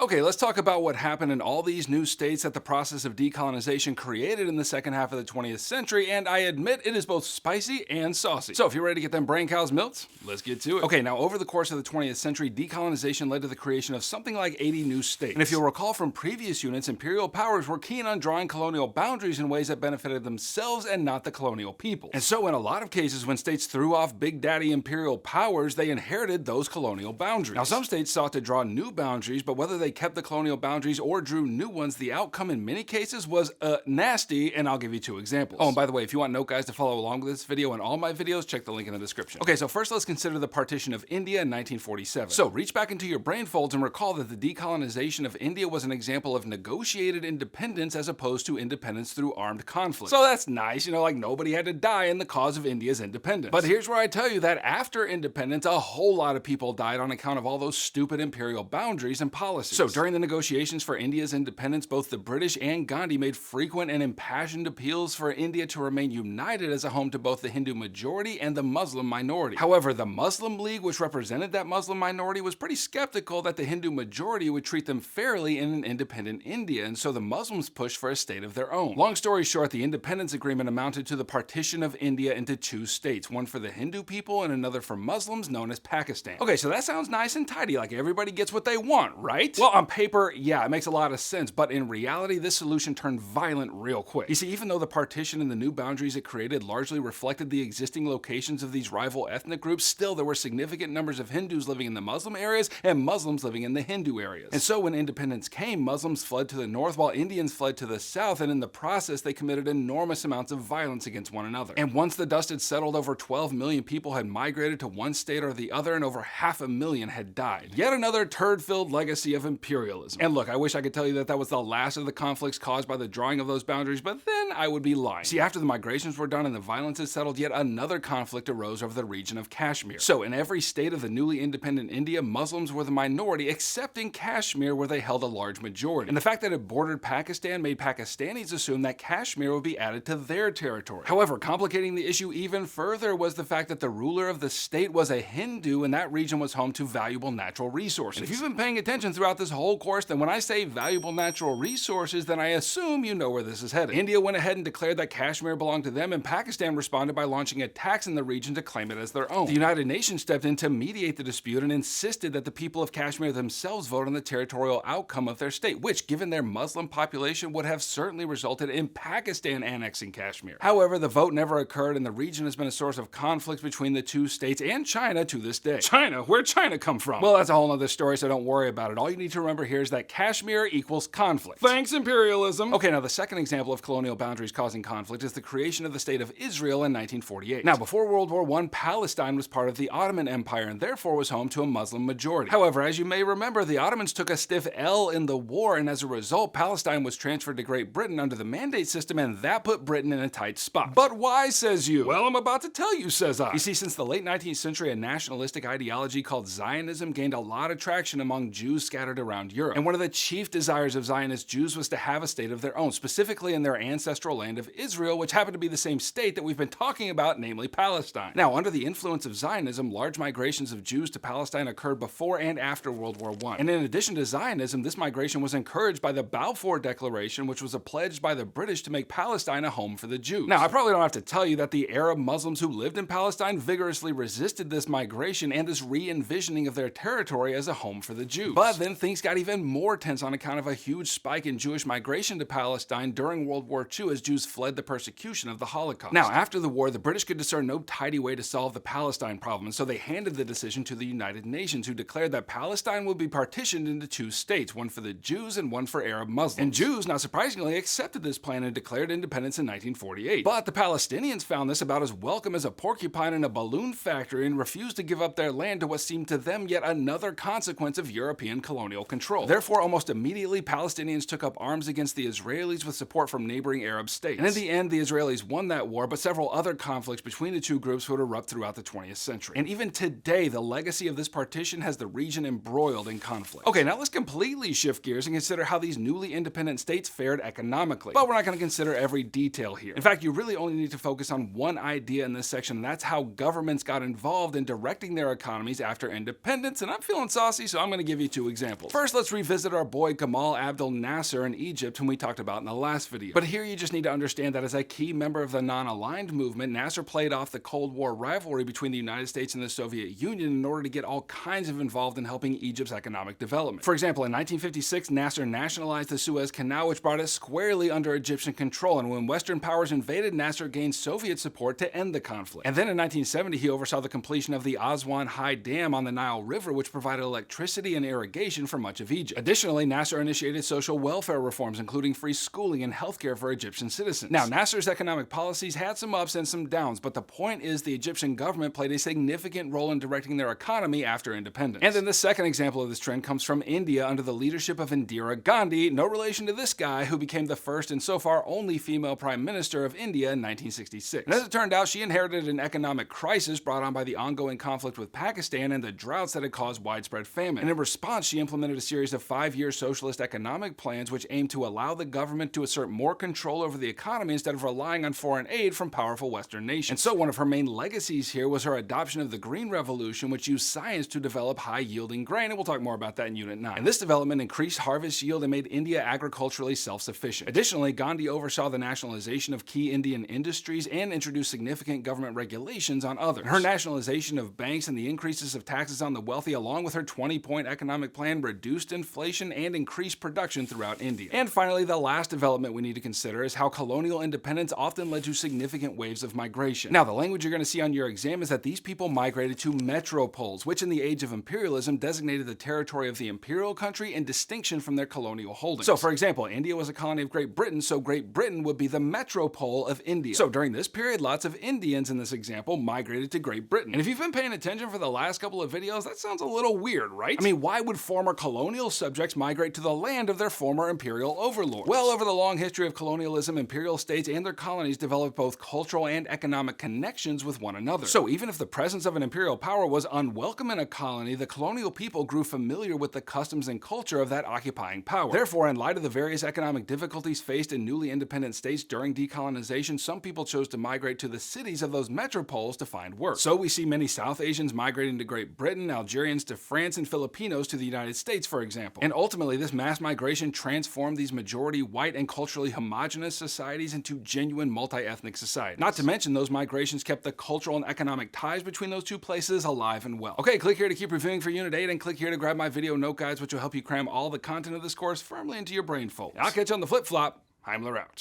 Okay, let's talk about what happened in all these new states that the process of decolonization created in the second half of the 20th century, and I admit it is both spicy and saucy. So if you're ready to get them brain cows milked, let's get to it. Okay, now over the course of the 20th century, decolonization led to the creation of something like 80 new states. And if you'll recall from previous units, imperial powers were keen on drawing colonial boundaries in ways that benefited themselves and not the colonial people. And so in a lot of cases, when states threw off big daddy imperial powers, they inherited those colonial boundaries. Now some states sought to draw new boundaries, but whether they kept the colonial boundaries or drew new ones, the outcome in many cases was nasty, and I'll give you two examples. Oh, and by the way, if you want note guys to follow along with this video and all my videos, check the link in the description. Okay, so first let's consider the partition of India in 1947. So reach back into your brain folds and recall that the decolonization of India was an example of negotiated independence as opposed to independence through armed conflict. So that's nice, like nobody had to die in the cause of India's independence. But here's where I tell you that after independence, a whole lot of people died on account of all those stupid imperial boundaries and policies. So during the negotiations for India's independence, both the British and Gandhi made frequent and impassioned appeals for India to remain united as a home to both the Hindu majority and the Muslim minority. However, the Muslim League, which represented that Muslim minority, was pretty skeptical that the Hindu majority would treat them fairly in an independent India, and so the Muslims pushed for a state of their own. Long story short, the independence agreement amounted to the partition of India into two states, one for the Hindu people and another for Muslims, known as Pakistan. Okay, so that sounds nice and tidy, like everybody gets what they want, right? Well, on paper, yeah, it makes a lot of sense, but in reality, this solution turned violent real quick. You see, even though the partition and the new boundaries it created largely reflected the existing locations of these rival ethnic groups, still there were significant numbers of Hindus living in the Muslim areas and Muslims living in the Hindu areas. And so when independence came, Muslims fled to the north while Indians fled to the south, and in the process, they committed enormous amounts of violence against one another. And once the dust had settled, over 12 million people had migrated to one state or the other, and over 500,000 had died. Yet another turd-filled legacy of imperialism. And look, I wish I could tell you that that was the last of the conflicts caused by the drawing of those boundaries, but then I would be lying. See, after the migrations were done and the violence had settled, yet another conflict arose over the region of Kashmir. So in every state of the newly independent India, Muslims were the minority, except in Kashmir, where they held a large majority. And the fact that it bordered Pakistan made Pakistanis assume that Kashmir would be added to their territory. However, complicating the issue even further was the fact that the ruler of the state was a Hindu, and that region was home to valuable natural resources. And if you've been paying attention throughout this whole course, then when I say valuable natural resources, then I assume you know where this is headed. India went ahead and declared that Kashmir belonged to them, and Pakistan responded by launching attacks in the region to claim it as their own. The United Nations stepped in to mediate the dispute and insisted that the people of Kashmir themselves vote on the territorial outcome of their state, which, given their Muslim population, would have certainly resulted in Pakistan annexing Kashmir. However, the vote never occurred, and the region has been a source of conflict between the two states and China to this day. China? Where'd China come from? Well, that's a whole other story, so don't worry about it. All you need to remember here is that Kashmir equals conflict. Thanks, imperialism! Okay, now the second example of colonial boundaries causing conflict is the creation of the state of Israel in 1948. Now, before World War I, Palestine was part of the Ottoman Empire and therefore was home to a Muslim majority. However, as you may remember, the Ottomans took a stiff L in the war, and as a result, Palestine was transferred to Great Britain under the Mandate system, and that put Britain in a tight spot. But why, says you? Well, I'm about to tell you, says I. You see, since the late 19th century, a nationalistic ideology called Zionism gained a lot of traction among Jews scattered around Europe. And one of the chief desires of Zionist Jews was to have a state of their own, specifically in their ancestral land of Israel, which happened to be the same state that we've been talking about, namely Palestine. Now, under the influence of Zionism, large migrations of Jews to Palestine occurred before and after World War I. And in addition to Zionism, this migration was encouraged by the Balfour Declaration, which was a pledge by the British to make Palestine a home for the Jews. Now, I probably don't have to tell you that the Arab Muslims who lived in Palestine vigorously resisted this migration and this re-envisioning of their territory as a home for the Jews. But then things got even more tense on account of a huge spike in Jewish migration to Palestine during World War II as Jews fled the persecution of the Holocaust. Now, after the war, the British could discern no tidy way to solve the Palestine problem, and so they handed the decision to the United Nations, who declared that Palestine would be partitioned into two states, one for the Jews and one for Arab Muslims. And Jews, not surprisingly, accepted this plan and declared independence in 1948. But the Palestinians found this about as welcome as a porcupine in a balloon factory and refused to give up their land to what seemed to them yet another consequence of European colonial control. Therefore, almost immediately, Palestinians took up arms against the Israelis with support from neighboring Arab states. And in the end, the Israelis won that war, but several other conflicts between the two groups would erupt throughout the 20th century. And even today, the legacy of this partition has the region embroiled in conflict. Okay, now let's completely shift gears and consider how these newly independent states fared economically. But we're not going to consider every detail here. In fact, you really only need to focus on one idea in this section, and that's how governments got involved in directing their economies after independence, and I'm feeling saucy, so I'm going to give you two examples. first, let's revisit our boy Gamal Abdel Nasser in Egypt, whom we talked about in the last video. But here you just need to understand that as a key member of the non-aligned movement, Nasser played off the Cold War rivalry between the United States and the Soviet Union in order to get all kinds of involved in helping Egypt's economic development. For example, in 1956, Nasser nationalized the Suez Canal, which brought it squarely under Egyptian control, and when Western powers invaded, Nasser gained Soviet support to end the conflict. And then in 1970, he oversaw the completion of the Aswan High Dam on the Nile River, which provided electricity and irrigation for much of Egypt. Additionally, Nasser initiated social welfare reforms, including free schooling and healthcare for Egyptian citizens. Now, Nasser's economic policies had some ups and some downs, but the point is the Egyptian government played a significant role in directing their economy after independence. And then the second example of this trend comes from India under the leadership of Indira Gandhi, no relation to this guy, who became the first and so far only female prime minister of India in 1966. And as it turned out, she inherited an economic crisis brought on by the ongoing conflict with Pakistan and the droughts that had caused widespread famine. And in response, she implemented a series of 5-year socialist economic plans which aimed to allow the government to assert more control over the economy instead of relying on foreign aid from powerful Western nations. And so one of her main legacies here was her adoption of the Green Revolution, which used science to develop high-yielding grain, and we'll talk more about that in Unit 9. And this development increased harvest yield and made India agriculturally self-sufficient. Additionally, Gandhi oversaw the nationalization of key Indian industries and introduced significant government regulations on others. Her nationalization of banks and the increases of taxes on the wealthy, along with her 20-point economic plan, reduced inflation and increased production throughout India. And finally, the last development we need to consider is how colonial independence often led to significant waves of migration. Now, the language you're going to see on your exam is that these people migrated to metropoles, which in the age of imperialism designated the territory of the imperial country in distinction from their colonial holdings. So, for example, India was a colony of Great Britain, so Great Britain would be the metropole of India. So during this period, lots of Indians in this example migrated to Great Britain. And if you've been paying attention for the last couple of videos, that sounds a little weird, right? I mean, why would former colonial subjects migrate to the land of their former imperial overlords? Well, over the long history of colonialism, imperial states and their colonies developed both cultural and economic connections with one another. So even if the presence of an imperial power was unwelcome in a colony, the colonial people grew familiar with the customs and culture of that occupying power. Therefore, in light of the various economic difficulties faced in newly independent states during decolonization, some people chose to migrate to the cities of those metropoles to find work. So we see many South Asians migrating to Great Britain, Algerians to France, and Filipinos to the United States, for example. And ultimately, this mass migration transformed these majority white and culturally homogenous societies into genuine multi-ethnic societies. Not to mention, those migrations kept the cultural and economic ties between those two places alive and well. Okay, click here to keep reviewing for Unit 8, and click here to grab my video note guides, which will help you cram all the content of this course firmly into your brain folds. I'll catch you on the flip-flop. Heimler out.